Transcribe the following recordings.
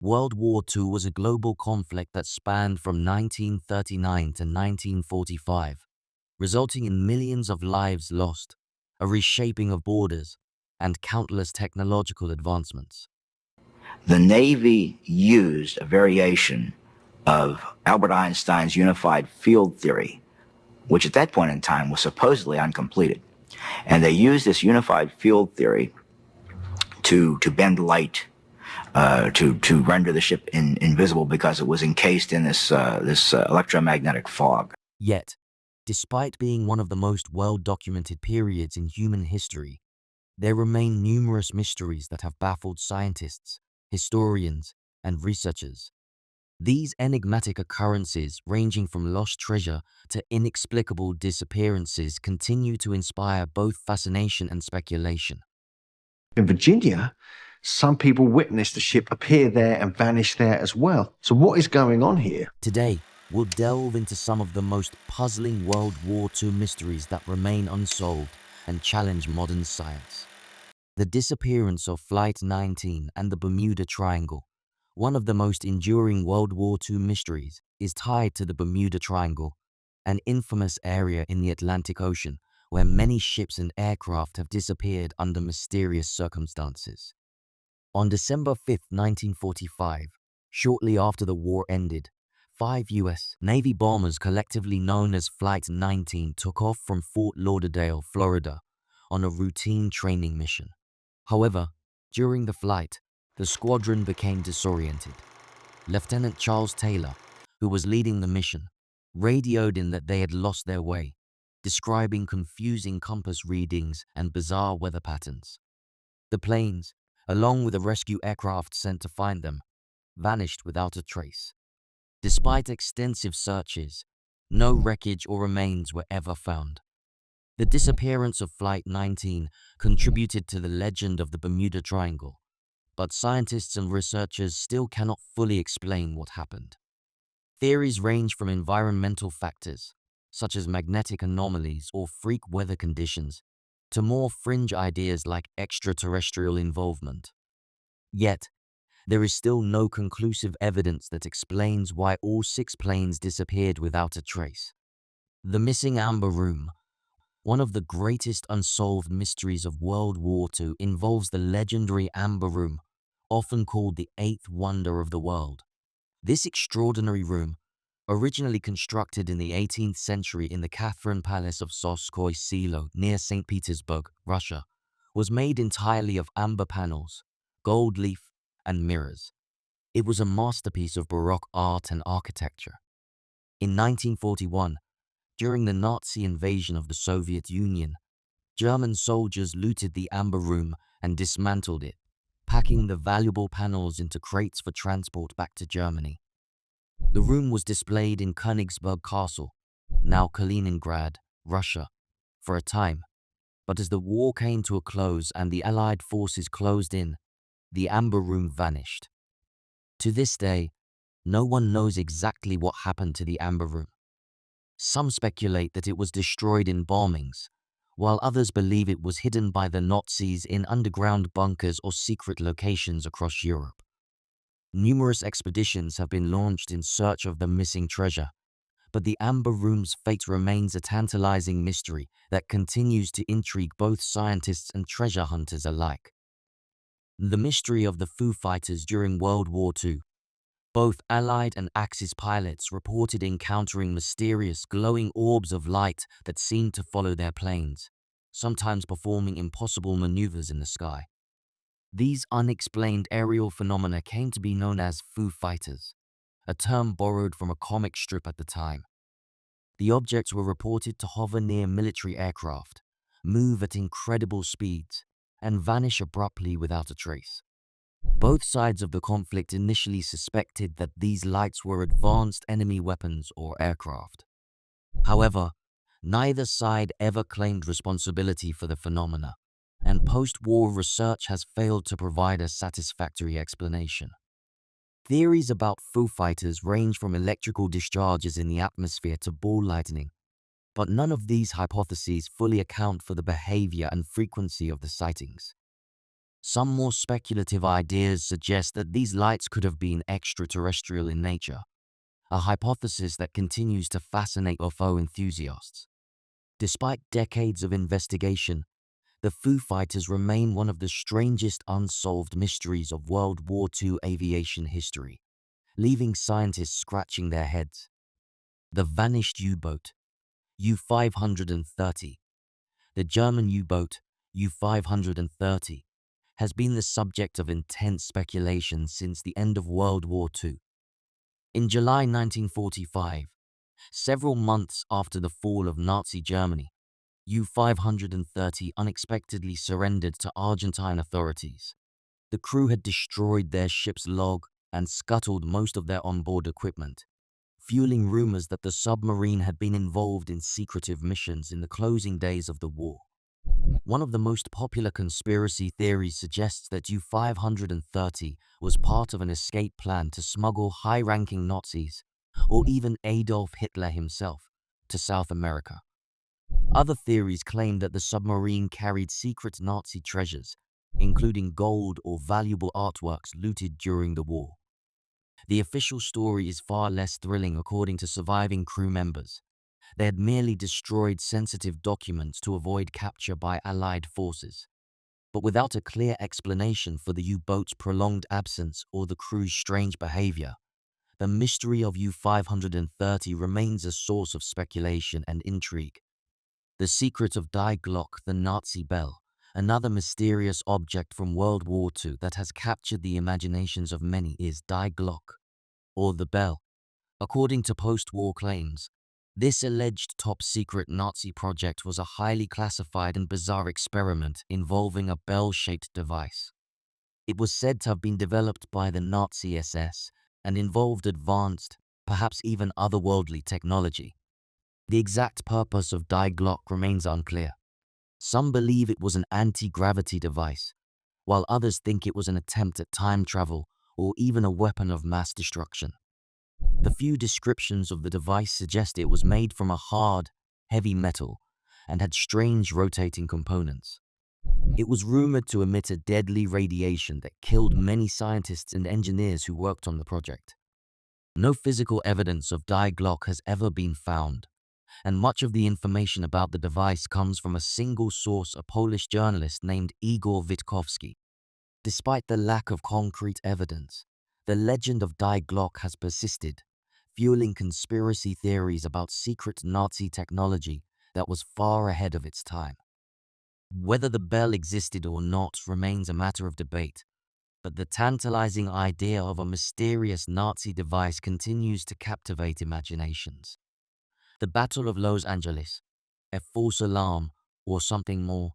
World War II was a global conflict that spanned from 1939 to 1945, resulting in millions of lives lost, a reshaping of borders, and countless technological advancements. The Navy used a variation of Albert Einstein's unified field theory, which at that point in time was supposedly uncompleted. And they used this unified field theory to bend light, to render the ship invisible because it was encased in this electromagnetic fog. Yet, despite being one of the most well-documented periods in human history, there remain numerous mysteries that have baffled scientists, historians, and researchers. These enigmatic occurrences, ranging from lost treasure to inexplicable disappearances, continue to inspire both fascination and speculation. In Virginia, some people witnessed the ship appear there and vanish there as well. So what is going on here? Today, we'll delve into some of the most puzzling World War II mysteries that remain unsolved and challenge modern science. The disappearance of Flight 19 and the Bermuda Triangle. One of the most enduring World War II mysteries is tied to the Bermuda Triangle, an infamous area in the Atlantic Ocean where many ships and aircraft have disappeared under mysterious circumstances. On December 5, 1945, shortly after the war ended, 5 U.S. Navy bombers, collectively known as Flight 19, took off from Fort Lauderdale, Florida, on a routine training mission. However, during the flight, the squadron became disoriented. Lieutenant Charles Taylor, who was leading the mission, radioed in that they had lost their way, describing confusing compass readings and bizarre weather patterns. The planes, along with a rescue aircraft sent to find them, vanished without a trace. Despite extensive searches, no wreckage or remains were ever found. The disappearance of Flight 19 contributed to the legend of the Bermuda Triangle, but scientists and researchers still cannot fully explain what happened. Theories range from environmental factors, such as magnetic anomalies or freak weather conditions, to more fringe ideas like extraterrestrial involvement. Yet, there is still no conclusive evidence that explains why all 6 planes disappeared without a trace. The missing amber room. One of the greatest unsolved mysteries of World War II involves the legendary Amber Room, often called the eighth wonder of the world. This extraordinary room, originally constructed in the 18th century in the Catherine Palace of Tsarskoye Selo near St. Petersburg, Russia, was made entirely of amber panels, gold leaf, and mirrors. It was a masterpiece of Baroque art and architecture. In 1941, during the Nazi invasion of the Soviet Union, German soldiers looted the Amber Room and dismantled it, packing the valuable panels into crates for transport back to Germany. The room was displayed in Königsberg Castle, now Kaliningrad, Russia, for a time, but as the war came to a close and the Allied forces closed in, the Amber Room vanished. To this day, no one knows exactly what happened to the Amber Room. Some speculate that it was destroyed in bombings, while others believe it was hidden by the Nazis in underground bunkers or secret locations across Europe. Numerous expeditions have been launched in search of the missing treasure, but the Amber Room's fate remains a tantalizing mystery that continues to intrigue both scientists and treasure hunters alike. The mystery of the Foo Fighters during World War II. Both Allied and Axis pilots reported encountering mysterious glowing orbs of light that seemed to follow their planes, sometimes performing impossible maneuvers in the sky. These unexplained aerial phenomena came to be known as Foo Fighters, a term borrowed from a comic strip at the time. The objects were reported to hover near military aircraft, move at incredible speeds, and vanish abruptly without a trace. Both sides of the conflict initially suspected that these lights were advanced enemy weapons or aircraft. However, neither side ever claimed responsibility for the phenomena, and post-war research has failed to provide a satisfactory explanation. Theories about Foo Fighters range from electrical discharges in the atmosphere to ball lightning, but none of these hypotheses fully account for the behavior and frequency of the sightings. Some more speculative ideas suggest that these lights could have been extraterrestrial in nature, a hypothesis that continues to fascinate UFO enthusiasts. Despite decades of investigation, the Foo Fighters remain one of the strangest unsolved mysteries of World War II aviation history, leaving scientists scratching their heads. The vanished U-boat, U-530. The German U-boat, U-530, has been the subject of intense speculation since the end of World War II. In July 1945, several months after the fall of Nazi Germany, U-530 unexpectedly surrendered to Argentine authorities. The crew had destroyed their ship's log and scuttled most of their onboard equipment, fueling rumors that the submarine had been involved in secretive missions in the closing days of the war. One of the most popular conspiracy theories suggests that U-530 was part of an escape plan to smuggle high-ranking Nazis, or even Adolf Hitler himself, to South America. Other theories claim that the submarine carried secret Nazi treasures, including gold or valuable artworks looted during the war. The official story is far less thrilling according to surviving crew members. They had merely destroyed sensitive documents to avoid capture by Allied forces. But without a clear explanation for the U-boat's prolonged absence or the crew's strange behavior, the mystery of U-530 remains a source of speculation and intrigue. The secret of Die Glock, the Nazi bell, another mysterious object from World War II that has captured the imaginations of many, is Die Glock, or the bell. According to post-war claims, this alleged top-secret Nazi project was a highly classified and bizarre experiment involving a bell-shaped device. It was said to have been developed by the Nazi SS and involved advanced, perhaps even otherworldly technology. The exact purpose of Die Glock remains unclear. Some believe it was an anti-gravity device, while others think it was an attempt at time travel or even a weapon of mass destruction. The few descriptions of the device suggest it was made from a hard, heavy metal and had strange rotating components. It was rumored to emit a deadly radiation that killed many scientists and engineers who worked on the project. No physical evidence of Die Glock has ever been found, and much of the information about the device comes from a single source, a Polish journalist named Igor Witkowski. Despite the lack of concrete evidence, the legend of Die Glock has persisted, fueling conspiracy theories about secret Nazi technology that was far ahead of its time. Whether the bell existed or not remains a matter of debate, but the tantalizing idea of a mysterious Nazi device continues to captivate imaginations. The Battle of Los Angeles, a false alarm, or something more.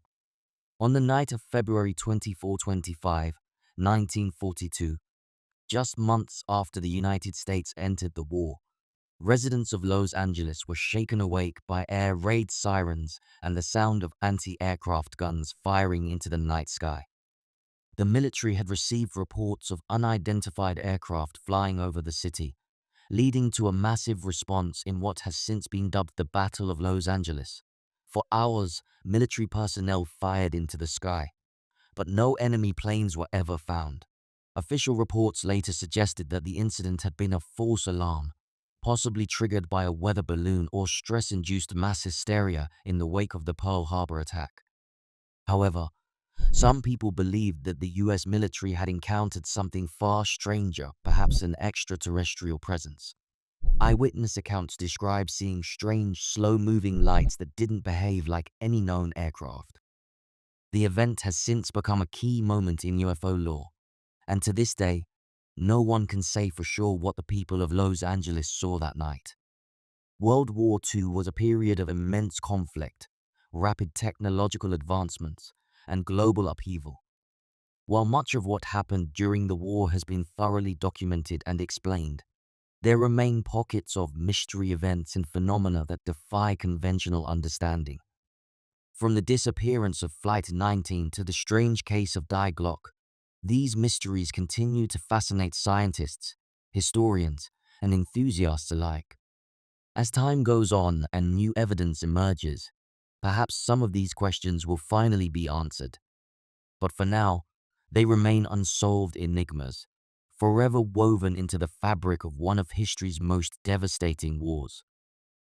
On the night of February 24-25, 1942, just months after the United States entered the war, residents of Los Angeles were shaken awake by air raid sirens and the sound of anti-aircraft guns firing into the night sky. The military had received reports of unidentified aircraft flying over the city, leading to a massive response in what has since been dubbed the Battle of Los Angeles. For hours, military personnel fired into the sky, but no enemy planes were ever found. Official reports later suggested that the incident had been a false alarm, possibly triggered by a weather balloon or stress-induced mass hysteria in the wake of the Pearl Harbor attack. However, some people believed that the US military had encountered something far stranger, perhaps an extraterrestrial presence. Eyewitness accounts describe seeing strange, slow-moving lights that didn't behave like any known aircraft. The event has since become a key moment in UFO lore, and to this day, no one can say for sure what the people of Los Angeles saw that night. World War II was a period of immense conflict, rapid technological advancements, and global upheaval. While much of what happened during the war has been thoroughly documented and explained, there remain pockets of mystery events and phenomena that defy conventional understanding. From the disappearance of Flight 19 to the strange case of Die Glock, these mysteries continue to fascinate scientists, historians, and enthusiasts alike. As time goes on and new evidence emerges, perhaps some of these questions will finally be answered. But for now, They remain unsolved enigmas, forever woven into the fabric of one of history's most devastating wars.